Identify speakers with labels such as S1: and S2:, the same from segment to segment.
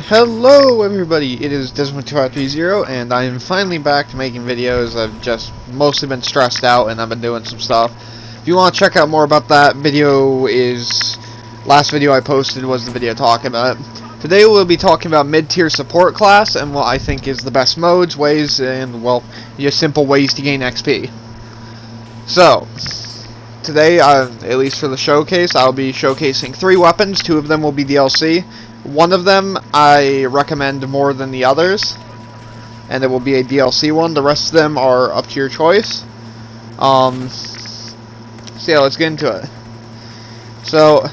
S1: Hello everybody, it is Desmond2530 and I am finally back to making videos. I've just mostly been stressed out and I've been doing some stuff. If you want to check out more about that, last video I posted was the video talking about it. Today we'll be talking about mid-tier support class and what I think is the best modes, ways, and well, just simple ways to gain XP. So, today, at least for the showcase, I'll be showcasing 3 weapons. 2 of them will be DLC. One of them I recommend more than the others, and it will be a DLC one. The rest of them are up to your choice. So yeah, let's get into it. So,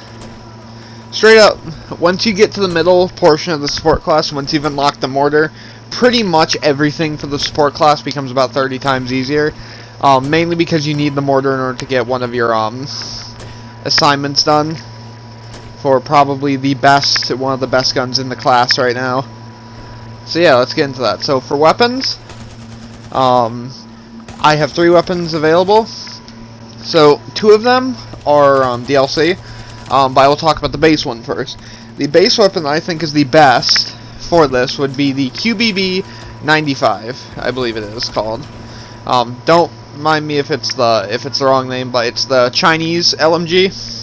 S1: straight up, once you get to the middle portion of the support class, once you've unlocked the mortar, pretty much everything for the support class becomes about 30 times easier. Mainly because you need the mortar in order to get one of your assignments done. For probably one of the best guns in the class right now. So yeah, let's get into that. So for weapons, I have 3 weapons available. So 2 of them are DLC, but I will talk about the base one first. The base weapon I think is the best for this would be the QBB95, I believe it is called. Don't mind me if it's the wrong name, but it's the Chinese LMG.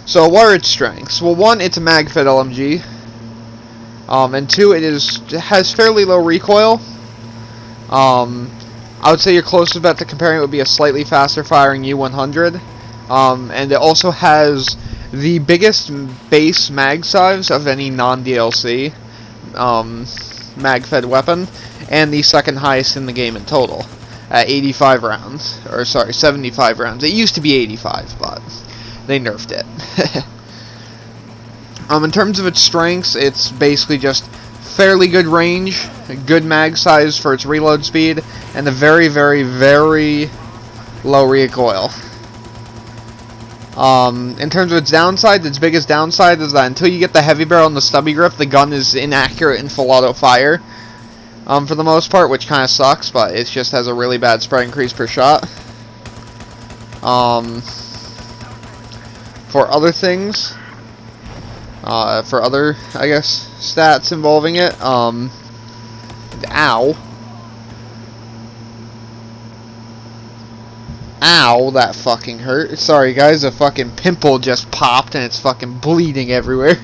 S1: So, what are its strengths? Well, 1, it's a mag-fed LMG, and 2, it has fairly low recoil. I would say your closest bet to comparing it would be a slightly faster firing U100, and it also has the biggest base mag size of any non-DLC mag-fed weapon, and the second highest in the game in total, at 85 rounds, or sorry, 75 rounds. It used to be 85, but they nerfed it. In terms of its strengths, it's basically just fairly good range, good mag size for its reload speed, and a very, very, very low recoil. In terms of its downside, its biggest downside is that until you get the heavy barrel and the stubby grip, the gun is inaccurate in full auto fire. For the most part, which kind of sucks, but it just has a really bad spread increase per shot. For other things, for other, I guess, stats involving it, ow. Ow, that fucking hurt. Sorry guys, a fucking pimple just popped and it's fucking bleeding everywhere.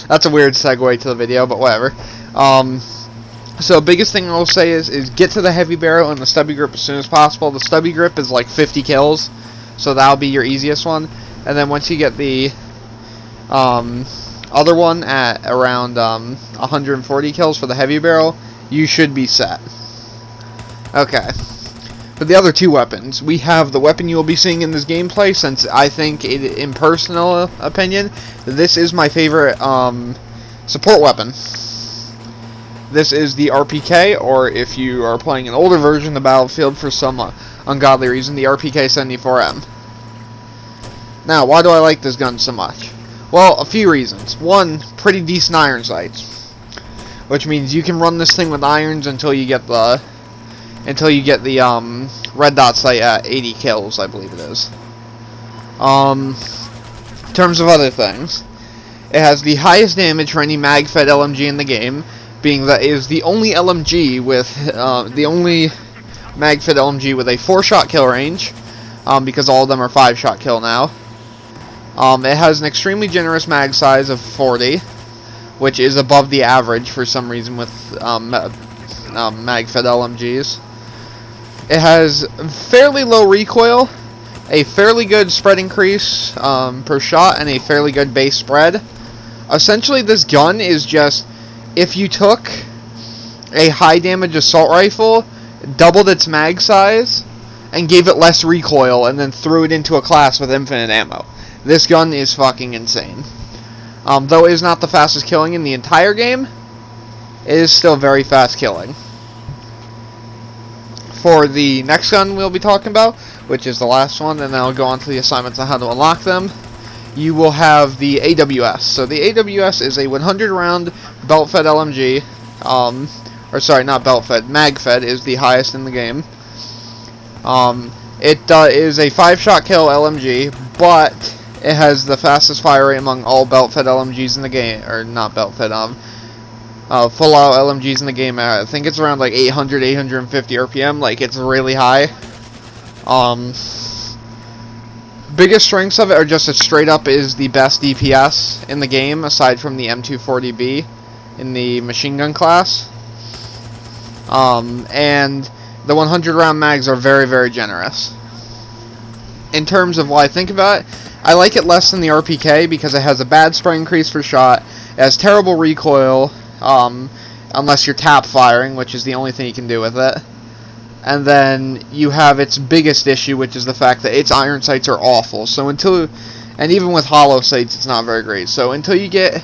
S1: That's a weird segue to the video, but whatever. So biggest thing I'll say is get to the heavy barrel and the stubby grip as soon as possible. The stubby grip is like 50 kills, so that'll be your easiest one. And then once you get the other one at around 140 kills for the heavy barrel, you should be set. Okay. For the other 2 weapons, we have the weapon you will be seeing in this gameplay, since I think, in personal opinion, this is my favorite support weapon. This is the RPK, or if you are playing an older version of Battlefield for some ungodly reason, the RPK-74M. Now, why do I like this gun so much? Well, a few reasons. 1, pretty decent iron sights, which means you can run this thing with irons until you get the red dot sight at 80 kills, I believe it is. In terms of other things, it has the highest damage for any mag-fed LMG in the game, being that it is the only LMG with the only mag-fed LMG with a 4-shot kill range, because all of them are 5-shot kill now. It has an extremely generous mag size of 40, which is above the average for some reason with mag-fed LMGs. It has fairly low recoil, a fairly good spread increase per shot, and a fairly good base spread. Essentially, this gun is just, if you took a high damage assault rifle, doubled its mag size, and gave it less recoil, and then threw it into a class with infinite ammo. This gun is fucking insane. Though it is not the fastest killing in the entire game, it is still very fast killing. For the next gun we'll be talking about, which is the last one, and then I'll go on to the assignments on how to unlock them, you will have the AWS. So the AWS is a 100 round belt-fed LMG, or sorry, not belt-fed, mag-fed is the highest in the game. It is a 5-shot kill LMG, but It has the fastest fire rate among all belt-fed LMGs in the game, or not belt-fed, full-out LMGs in the game. I think it's around like 800, 850 RPM. Like, it's really high. Biggest strengths of it are just that straight up is the best DPS in the game, aside from the M240B in the machine gun class. And the 100 round mags are very, very generous. In terms of what I think about it, I like it less than the RPK because it has a bad spray increase for shot. It has terrible recoil, unless you're tap firing, which is the only thing you can do with it. And then you have its biggest issue, which is the fact that its iron sights are awful. So and even with hollow sights, it's not very great. So until you get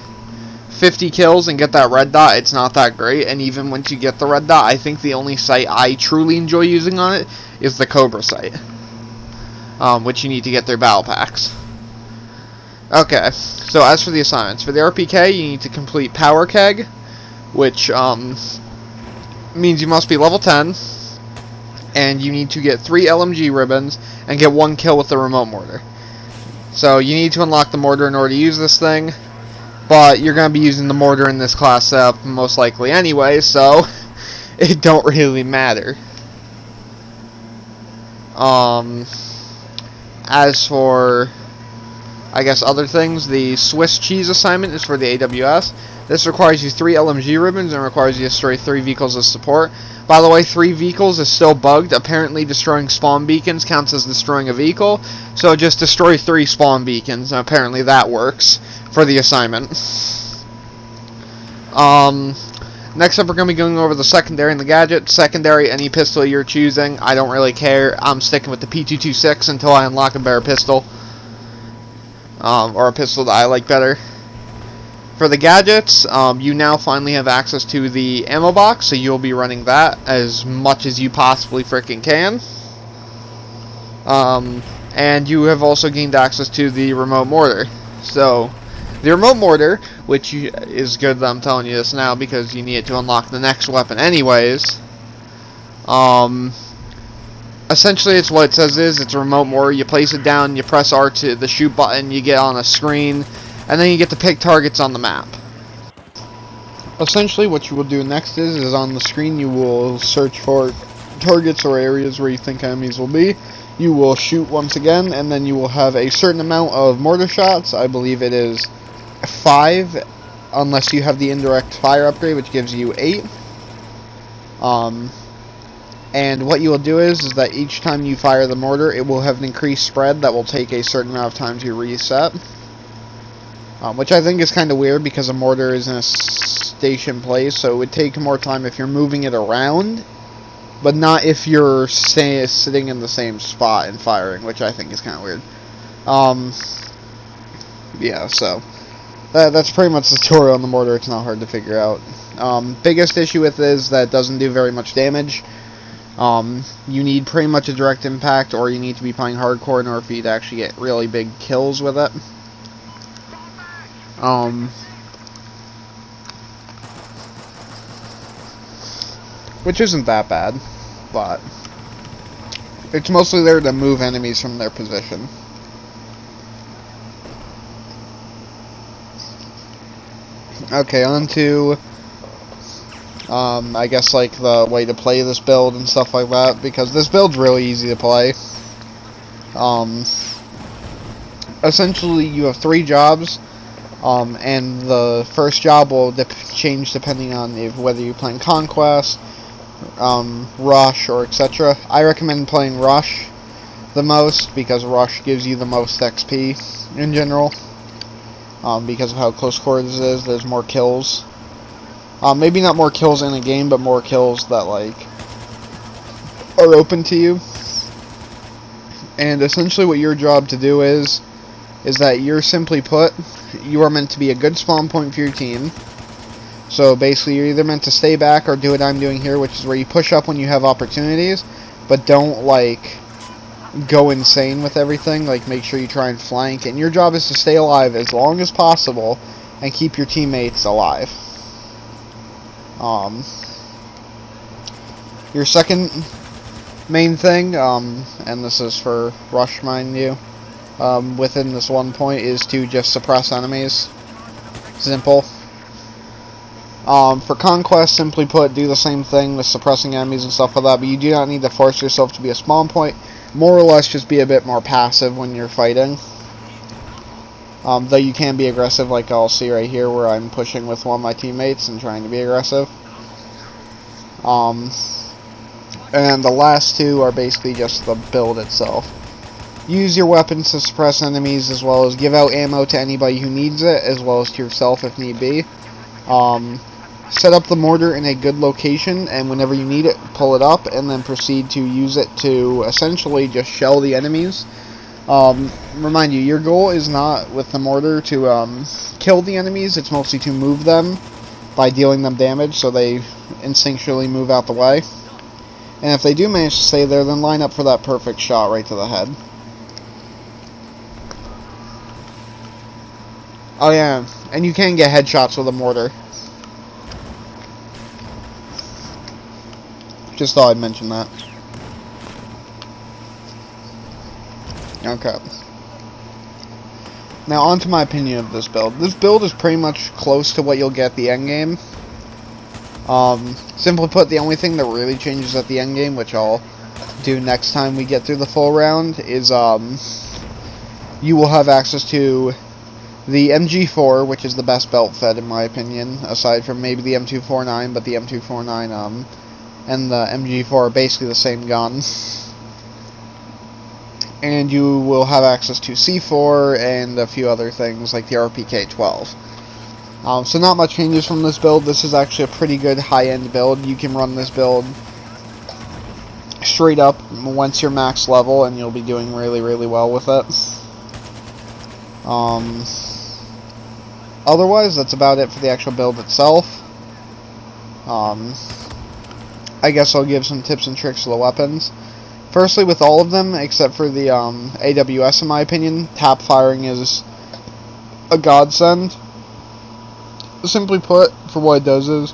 S1: 50 kills and get that red dot, it's not that great. And even once you get the red dot, I think the only sight I truly enjoy using on it is the Cobra sight, which you need to get their battle packs. Okay, so as for the assignments, for the RPK, you need to complete Power Keg, which means you must be level 10. And you need to get 3 LMG ribbons and get 1 kill with the remote mortar. So you need to unlock the mortar in order to use this thing, but you're going to be using the mortar in this class setup most likely anyway, so it don't really matter. As for, I guess, other things, the Swiss cheese assignment is for the AWS. This requires you 3 LMG ribbons and requires you to destroy 3 vehicles as support. By the way, 3 vehicles is still bugged. Apparently destroying spawn beacons counts as destroying a vehicle. So just destroy 3 spawn beacons, and apparently that works for the assignment. Next up, we're going to be going over the secondary and the gadget. Secondary, any pistol you're choosing. I don't really care. I'm sticking with the P226 until I unlock a better pistol. Or a pistol that I like better. For the gadgets, you now finally have access to the ammo box, so you'll be running that as much as you possibly freaking can. And you have also gained access to the remote mortar. So, the remote mortar, which is good that I'm telling you this now because you need it to unlock the next weapon anyways. Essentially, it's what it says is, it's a remote mortar. You place it down, you press R to the shoot button, you get on a screen, and then you get to pick targets on the map. Essentially, what you will do next is on the screen you will search for targets or areas where you think enemies will be. You will shoot once again, and then you will have a certain amount of mortar shots. I believe it is 5, unless you have the indirect fire upgrade, which gives you 8. And what you will do is that each time you fire the mortar, it will have an increased spread that will take a certain amount of time to reset. Which I think is kind of weird because a mortar is in a station place, so it would take more time if you're moving it around, but not if you're sitting in the same spot and firing, which I think is kind of weird. Yeah, so that's pretty much the tutorial on the mortar. It's not hard to figure out. Biggest issue with it is that it doesn't do very much damage. You need pretty much a direct impact, or you need to be playing hardcore in order for you to actually get really big kills with it. Which isn't that bad, but it's mostly there to move enemies from their position. Okay, on to I guess like the way to play this build and stuff like that, because this build's really easy to play. Essentially you have 3 jobs. And the first job will change depending on whether you're playing Conquest, Rush, or etc. I recommend playing Rush the most because Rush gives you the most XP in general. Because of how close quarters it is, there's more kills. Maybe not more kills in a game, but more kills that like are open to you. And essentially what your job to do is that you're simply put, you are meant to be a good spawn point for your team. So basically you're either meant to stay back or do what I'm doing here, which is where you push up when you have opportunities, but don't like go insane with everything. Like make sure you try and flank, and your job is to stay alive as long as possible and keep your teammates alive. Your second main thing, and this is for Rush, mind you, within this one point is to just suppress enemies. Simple. For Conquest, simply put, do the same thing with suppressing enemies and stuff like that, but you do not need to force yourself to be a spawn point. More or less, just be a bit more passive when you're fighting. Though you can be aggressive, like I'll see right here, where I'm pushing with one of my teammates and trying to be aggressive. And the last two are basically just the build itself. Use your weapons to suppress enemies, as well as give out ammo to anybody who needs it, as well as to yourself if need be. Set up the mortar in a good location, and whenever you need it, pull it up, and then proceed to use it to essentially just shell the enemies. Remind you, your goal is not with the mortar to kill the enemies, it's mostly to move them by dealing them damage so they instinctually move out the way. And if they do manage to stay there, then line up for that perfect shot right to the head. Oh yeah, and you can get headshots with a mortar. Just thought I'd mention that. Okay. Now on to my opinion of this build. This build is pretty much close to what you'll get at the endgame. Simply put, the only thing that really changes at the endgame, which I'll do next time we get through the full round, is you will have access to the MG4, which is the best belt fed in my opinion, aside from maybe the M249, but the M249 and the MG4 are basically the same gun. And you will have access to C4 and a few other things like the RPK-12. So not much changes from this build. This is actually a pretty good high-end build. You can run this build straight up once you're max level, and you'll be doing really, really well with it. Otherwise, that's about it for the actual build itself. I guess I'll give some tips and tricks to the weapons. Firstly, with all of them, except for the AWS in my opinion, tap firing is a godsend. Simply put, for what it does is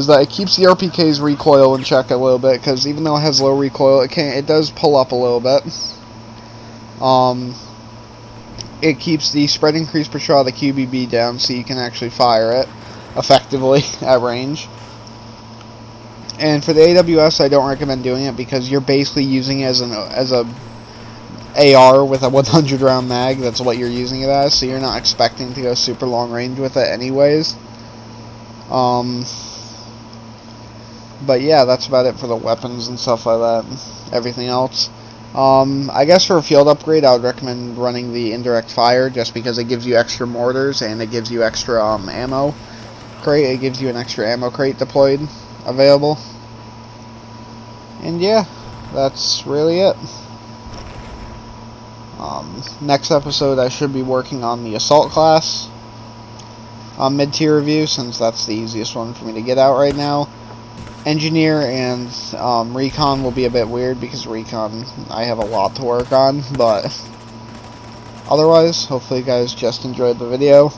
S1: that it keeps the RPK's recoil in check a little bit, because even though it has low recoil, it does pull up a little bit. It keeps the spread increase per shot of the QBB down, so you can actually fire it effectively at range. And for the AWS, I don't recommend doing it because you're basically using it as a AR with a 100 round mag. That's what you're using it as, so you're not expecting to go super long range with it anyways. But yeah, that's about it for the weapons and stuff like that. Everything else. I guess for a field upgrade, I would recommend running the indirect fire, just because it gives you extra mortars and it gives you extra ammo crate. It gives you an extra ammo crate deployed, available. And yeah, that's really it. Next episode, I should be working on the assault class mid-tier review, since that's the easiest one for me to get out right now. Engineer and recon will be a bit weird, because recon I have a lot to work on, but otherwise, hopefully you guys just enjoyed the video.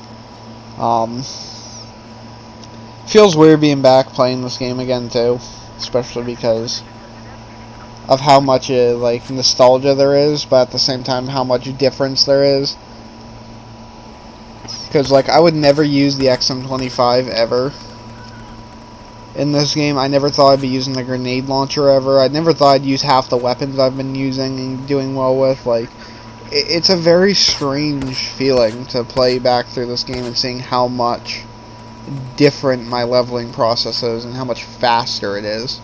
S1: Feels weird being back playing this game again too, especially because of how much like nostalgia there is, but at the same time how much difference there is. Because like I would never use the XM25 ever in this game. I never thought I'd be using the grenade launcher ever. I never thought I'd use half the weapons I've been using and doing well with. Like, it's a very strange feeling to play back through this game and seeing how much different my leveling process is and how much faster it is.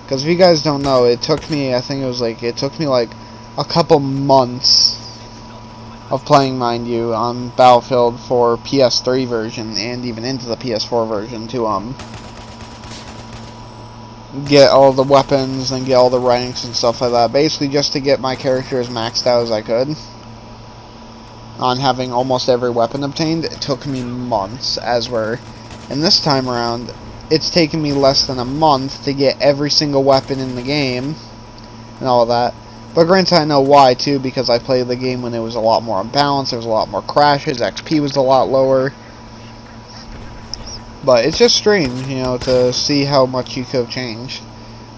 S1: Because if you guys don't know, it took me, I think it took me like a couple months of playing, mind you, on Battlefield for PS3 version and even into the PS4 version to get all the weapons and get all the ranks and stuff like that. Basically just to get my character as maxed out as I could on having almost every weapon obtained. It took me months, and this time around it's taken me less than a month to get every single weapon in the game and all of that. But granted, I know why too, because I played the game when it was a lot more unbalanced, there was a lot more crashes, XP was a lot lower. But it's just strange, you know, to see how much you could have changed.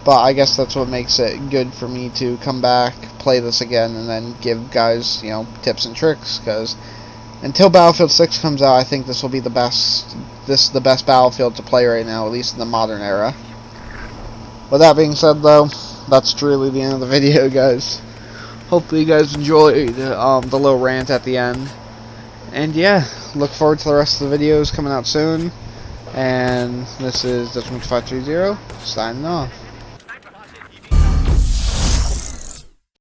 S1: But I guess that's what makes it good for me to come back, play this again, and then give guys, you know, tips and tricks. Because until Battlefield 6 comes out, I think this will be the best. This is the best Battlefield to play right now, at least in the modern era. With that being said, though, that's truly the end of the video, guys. Hopefully you guys enjoyed the little rant at the end. And yeah, look forward to the rest of the videos coming out soon. And this is Dutch530 signing off.